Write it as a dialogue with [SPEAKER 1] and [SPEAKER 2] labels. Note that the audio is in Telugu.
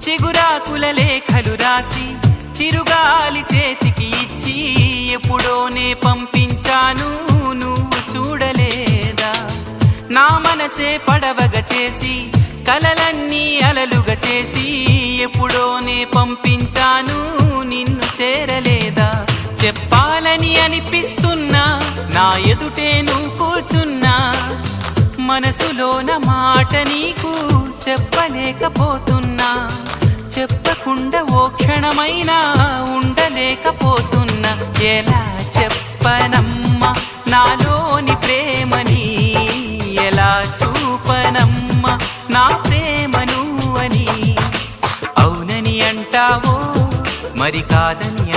[SPEAKER 1] చిగురాకుల లేఖలు రాసి చిరుగాలి చేతికి ఇచ్చి ఎప్పుడోనే పంపించాను, నువ్వు చూడలేదా? నా మనసే పడవగా చేసి కలలన్నీ అలలుగా చేసి ఎప్పుడోనే పంపించాను, నిన్ను చేరలేదా? చెప్పాలని అనిపిస్తున్నా, నా ఎదుటే నువ్వు కూర్చున్నా, మనసులోన మాట నీకు చెప్పలేకపోతున్నా. చెప్పకుండా ఓ క్షణమైనా ఉండలేకపోతున్నా. ఎలా చెప్పనమ్మా నాలోని ప్రేమని, ఎలా చూపనమ్మా నా ప్రేమను అని. అవునని అంటావో మరి కాదని